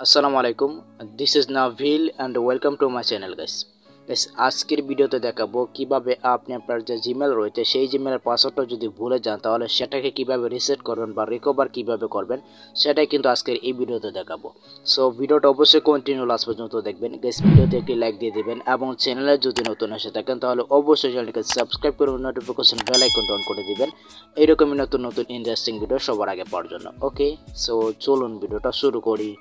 আসসালামু আলাইকুম, this is Neville and welcome to my channel guys. আজকের ভিডিওতে দেখাবো কিভাবে আপনি আপনার যে জিমেল রয়েছে সেই জিমেলের পাসওয়ার্ডটা যদি ভুলে যান তাহলে সেটাকে কিভাবে রিসেট করবেন বা রিকভার কিভাবে করবেন সেটাই কিন্তু আজকের এই ভিডিওতে দেখাবো। সো ভিডিওটা অবশ্যই কন্টিনিউ লাস্ট পর্যন্ত দেখবেন গাইস। ভিডিওতে একটি লাইক দিয়ে দিবেন এবং চ্যানেলে যদি নতুন এসে থাকেন তাহলে অবশ্যই চ্যানেলটিকে সাবস্ক্রাইব করে নোটিফিকেশন বেল আইকনটা অন করে দিবেন এইরকমই নতুন নতুন ইন্টারেস্টিং ভিডিও সবার আগে পাওয়ার জন্য। ওকে, সো চলুন ভিডিওটা শুরু করি।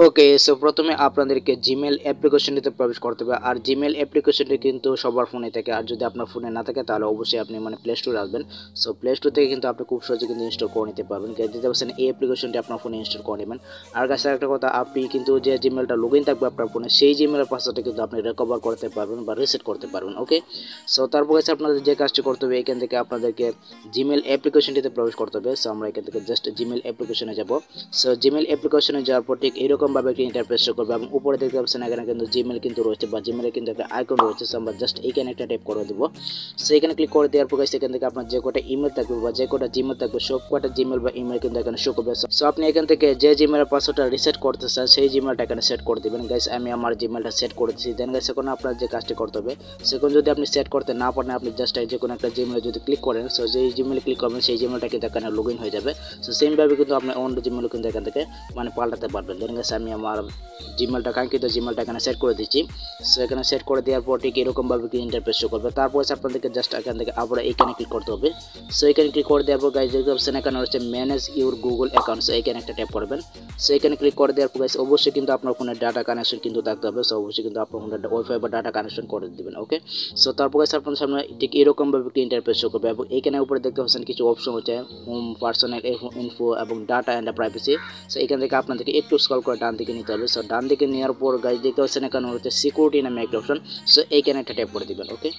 ওকে, সো প্রথমে আপনাদেরকে জিমেল অ্যাপ্লিকেশনটিতে প্রবেশ করতে হবে। আর জিমেল অ্যাপ্লিকেশনটি কিন্তু সবার ফোনে থাকে, আর যদি আপনার ফোনে না থাকে তাহলে অবশ্যই আপনি প্লে স্টোরে আসবেন। সো প্লে স্টোর থেকে কিন্তু আপনি খুব সহজে কিন্তু ইনস্টল করে নিতে পারবেন। দিতে পারছেন এই অ্যাপ্লিকেশনটি আপনার ফোনে ইনস্টল করে নেবেন। আর কাছে একটা কথা, আপনি কিন্তু যে জিমেলটা লগ ইন থাকবে আপনার ফোনে সেই জিমেলের পাসওয়ার্ডটা কিন্তু আপনি রিকভার করতে পারবেন বা রিসেট করতে পারবেন। ওকে, সো তারপর কাছে আপনাদের যে কাজটি করতে হবে, এখান থেকে আপনাদেরকে জিমেল অ্যাপ্লিকেশনটিতে প্রবেশ করতে হবে। সো আমরা এখান থেকে জাস্ট জিমেল অ্যাপ্লিকেশনে যাব। সো জিমেল অ্যাপ্লিকেশনে যাওয়ার পর ঠিক এরকম ভাবে একটা ইন্টারফেস শো করবে এবং উপরে দেখতে পাচ্ছেন এখানে কিন্তু জিমেল কিন্তু রয়েছে বা জিমেলে কিন্তু একটা আইকন রয়েছে। সো আমরা জাস্ট এইখানে একটা ট্যাপ করে দেব। সো এখানে ক্লিক করে দেওয়ার পর এখান থেকে আপনার যে কটা ইমেল থাকবে বা যে কটা জিমেল থাকবে সব কটা জিমেল বা ইমেল কিন্তু এখানে শো করবে। সো আপনি এখান থেকে যে জিমেলের পাসওয়ার্ডটা রিসেট করতে চান সেই জিমেলটা এখানে সেট করে দিবেন। গাইস আমি আমার জিমেলটা সেট করে দিচ্ছি। দেন গাইস এখন আপনার যে কাজটি করতে হবে, সেখানে যদি আপনি সেট করতে না পারেন আপনি জাস্ট যে কোনো একটা জিমেলে যদি ক্লিক করেন, সো যেই জিমেলে ক্লিক করবেন সেই জিমেলটা কিন্তু এখানে লগ ইন হয়ে যাবে। সো সেম ভাবে কিন্তু আপনি অন্য জিমেলও কিন্তু এখান থেকে পাল্টাতে পারবেন। দেন গাইস আমি আমার জিমেলটা কাঙ্ক্ষিত জিমেলটা এখানে সেট করে দিচ্ছি। সো এখানে সেট করে দেওয়ার পর ঠিক এরকমভাবে কি ইন্টারফেস শো করবে। তারপর আপনাদেরকে জাস্ট এখান থেকে আবার এইখানে ক্লিক করতে হবে। সো এখানে ক্লিক করে দেওয়ার পর গাইস দেখতে পাচ্ছেন এখানে হচ্ছে manage your Google account. So এখানে একটা ট্যাপ করবেন। সো এখানে ক্লিক করে দেওয়ার পর গাইস অবশ্যই কিন্তু আপনার ফোনের ডাটা কানেকশন কিন্তু থাকতে হবে। সো অবশ্যই কিন্তু আপনার ফোনের ওয়াইফাই বা ডাটা কানেকশন করে দিবেন। ওকে, সো তারপর গাইস আপনার সামনে ঠিক এরকমভাবে কি ইন্টারফেস শো করবে এবং এখানে উপরে দেখতে পাচ্ছেন কিছু অপশন হচ্ছে হোম, পার্সোনাল ইনফো এবং ডাটা অ্যান্ড প্রাইভেসি। সো এখান থেকে আপনাদেরকে একটু স্ক্রল করে ডান দিকে নিতে হবে। সো ডান দিকে নেওয়ার পর গাইস দেখতে পাচ্ছেন এখানে হচ্ছে সিকিউরিটি নামে একটা অপশন। সো এইখানে একটা ট্যাপ করে দিবেন। ওকে,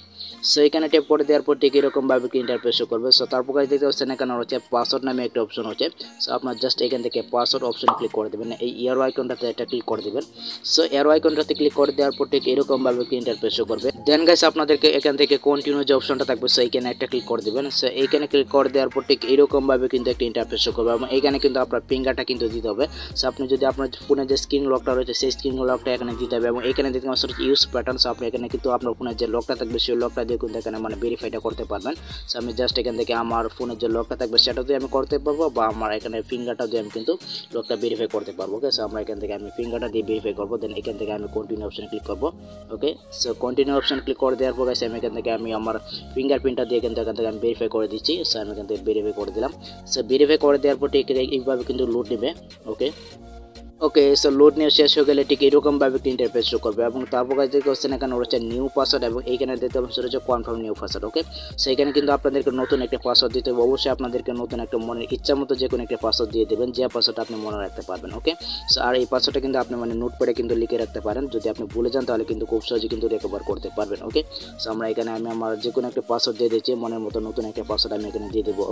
সো এখানে ট্যাপ করে দেওয়ার পর ঠিক এরকমভাবে কি ইন্টারফেস শো করবে। সো তারপর গাইস দেখতে পাচ্ছেন এখানে হচ্ছে পাসওয়ার্ড নামে একটা অপশন হচ্ছে। সো আপনার জাস্ট এখান থেকে পাসওয়ার্ড অপশন ক্লিক করে দেবেন। এই এরো আইকনটাতে এটা ক্লিক করে দিবেন। সো এরো আইকনটাতে ক্লিক করে দেওয়ার পর ঠিক এরকমভাবে কি ইন্টারফেস শো করবে। দেন গাইস আপনাদেরকে এখান থেকে কন্টিনিউ যে অপশনটা থাকবে সো এইখানে একটা ক্লিক করে দিবেন। সো এইখানে ক্লিক করে দেওয়ার পর ঠিক এরকমভাবে কিন্তু একটা ইন্টারফেস শো করবে এবং এইখানে কিন্তু আপনার ফিঙ্গারটা কিন্তু দিতে হবে। সো আপনি যদি আপনার ফোনে যে স্ক্রিন লকটা রয়েছে সেই স্ক্রিন লকটা এখানে দিতে হবে এবং এখানে দেখতে পাচ্ছেন ইউজ প্যাটার্ন। সো আপনি এখানে কিন্তু আপনার ফোনের যে লকটা থাকবে সেই লকটা দিয়ে কিন্তু এখানে ভেরিফাইটা করতে পারবেন। সো আমি জাস্ট এখান থেকে আমার ফোনের যে লকটা থাকবে সেটা দিয়ে আমি করতে পারবো বা আমার এখানে ফিঙ্গারটা দিয়ে আমি কিন্তু লকটা ভেরিফাই করতে পারবো। ওকে, সো আমরা এখান থেকে আমি ফিঙ্গারটা দিয়ে ভেরিফাই করবো। দেন এখান থেকে আমি কন্টিনিউ অপশনে ক্লিক করবো। ওকে, সো কন্টিনিউ অপশন ক্লিক করে দেওয়ার পর আমি এখান থেকে আমি আমার ফিঙ্গারপ্রিন্টটা দিয়ে এখান থেকে আমি ভেরিফাই করে দিচ্ছি। সো আমি এখান থেকে ভেরিফাই করে দিলাম। সো ভেরিফাই করে দেওয়ার পর ঠিক এইভাবে কিন্তু লোড নেবে। ওকে, সো লোড নিয়ে শেষ হয়ে গেলে ঠিক এরকমভাবে একটা ইন্টারফেস শো করবে এবং তারপর কাছে দেখতে পাচ্ছেন এখানে রয়েছে নিউ পাসওয়ার্ড এবং এইখানে দেখতে পাচ্ছেন রয়েছে কনফার্ম নিউ পাসওয়ার্ড। ওকে, সো এখানে কিন্তু আপনাদেরকে নতুন একটা পাসওয়ার্ড দিতে হবে। অবশ্যই আপনাদেরকে নতুন একটা মনের ইচ্ছা মতো যে কোনো একটা পাসওয়ার্ড দিয়ে দেবেন, যে পাসওয়ার্ডটা আপনি মনে রাখতে পারবেন। ওকে, সো আর এই পাসওয়ার্ডটা কিন্তু আপনি নোট করে কিন্তু লিখে রাখতে পারেন। যদি আপনি ভুলে যান তাহলে কিন্তু খুব সহজে কিন্তু রিকভার করতে পারবেন। ওকে, সো আমরা এখানে আমি আমার যে কোনো একটা পাসওয়ার্ড দিয়ে দিচ্ছি, মনের মতো নতুন একটা পাসওয়ার্ড আমি এখানে দিয়ে দেবো।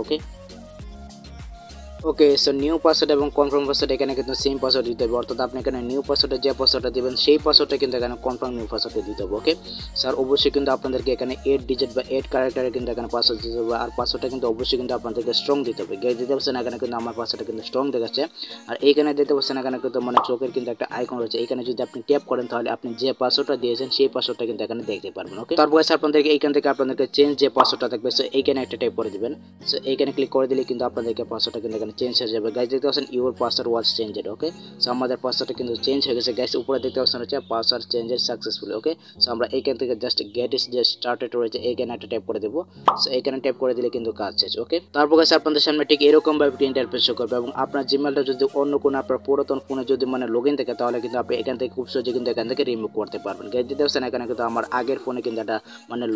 ওকে, সো নিউ পাসওয়ার্ড এবং কনফার্ম পাসওয়ার্ড এখানে কিন্তু সেম পাসওয়ার্ড দিতে হবে। অর্থাৎ আপনি এখানে নিউ পাসওয়ার্ডে যে পাসওয়ার্ডটা দিবেন সেই পাসওয়ার্ডটা কিন্তু এখানে কনফার্ম নিউ পাসওয়ার্ডে দিতে হবে। ওকে, স্যার অবশ্যই কিন্তু আপনাদেরকে এখানে 8 ডিজিট বা 8 ক্যারেক্টারে কিন্তু এখানে পাসওয়ার্ড দিতে হবে। আর পাসওয়ার্ডটা কিন্তু অবশ্যই কিন্তু আপনাদেরকে স্ট্রং দিতে হবে। গেট দিতে পারছেন এখানে কিন্তু আমার পাসওয়ার্ডটা কিন্তু স্ট্রং দেখাচ্ছে। আর এইখানে দিতে পারছেন এখানে কিন্তু চোখের কিন্তু একটা আইকন রয়েছে। এখানে যদি আপনি ট্যাপ করেন তাহলে আপনি যে পাসওয়ার্ডটা দিয়েছেন সেই পাসওয়ার্ডটা কিন্তু এখানে দেখতে পারবেন। ওকে, তারপর আপনাদেরকে এইখান থেকে আপনাদেরকে চেঞ্জ যে পাসওয়ার্ডটা থাকবে সো এইখানে একটা ট্যাপ করে দিবেন। সো এইখানে ক্লিক করে দিলে কিন্তু আপনাদেরকে পাসওয়ার্ডটা কিন্তু এখানে চেঞ্জ হয়ে যাবে। গাইজ দেখতে পাচ্ছেন your password was changed. Okay, so আমাদের পাসওয়ার্ডটা কিন্তু চেঞ্জ হয়ে গেছে। গাইজ উপরে দেখতে পাচ্ছেন হচ্ছে পাসওয়ার্ড চেঞ্জেড সাকসেসফুলি। ওকে, সো আমরা এইখান থেকে জাস্ট গেট ইজ যে স্টার্টেড রয়েছে এইখানে একটা ট্যাপ করে দেবো। সো এইখানে ট্যাপ করে দিলে কিন্তু কাজ শেষ। ওকে, তারপর গাইজ আপনাদের সামনে ঠিক এরকমভাবে ইন্টারফেস শো করবে এবং আপনার জিমেলটা যদি অন্য কোনো আপনার পুরাতন ফোনে যদি লগ ইন থাকে তাহলে কিন্তু আপনি এখান থেকে খুব সহজে কিন্তু এখান থেকে রিমুভ করতে পারবেন। গাইজ দিতে পারছেন এখানে কিন্তু আমার আগের ফোনে কিন্তু একটা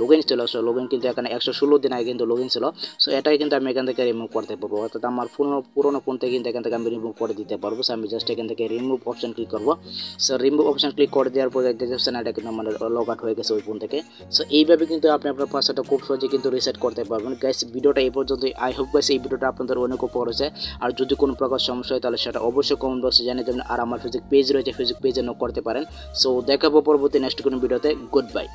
লগ ইন ছিল। সো লগ ইন কিন্তু এখানে 116 দিন আগে কিন্তু লগ ইন ছিল। সো এটাই কিন্তু আমি এখান থেকে রিমুভ করতে পারবো। অর্থাৎ আমার পুরোনো ফোন থেকে কিন্তু এখান থেকে আমি রিমুভ করে দিতে পারবো। সো আমি জাস্ট এখান থেকে রিমুভ অপশন ক্লিক করবো। সো রিমুভ অপশন ক্লিক করে দেওয়ার পরে দেখতে পাচ্ছেন এটা কিন্তু লগ আউট হয়ে গেছে ওই ফোন থেকে। সো এইভাবে কিন্তু আপনি আপনার পাসওয়ার্ডটা খুব সহজে কিন্তু রিসেট করতে পারবেন। গাইস ভিডিওটা এই পর্যন্তই। আই হোপ গাইস এই ভিডিওটা আপনাদের অনেক উপকার হয়েছে। আর যদি কোনো প্রকার সমস্যা হয় তাহলে সেটা অবশ্যই কমেন্ট বক্সে জানিয়ে দেবেন। আর আমার ফেসবুক পেজ রয়েছে, ফেসবুক পেজে নক করতে পারেন। সো দেখাবো পরবর্তী নেক্সট কোনো ভিডিওতে। Good bye.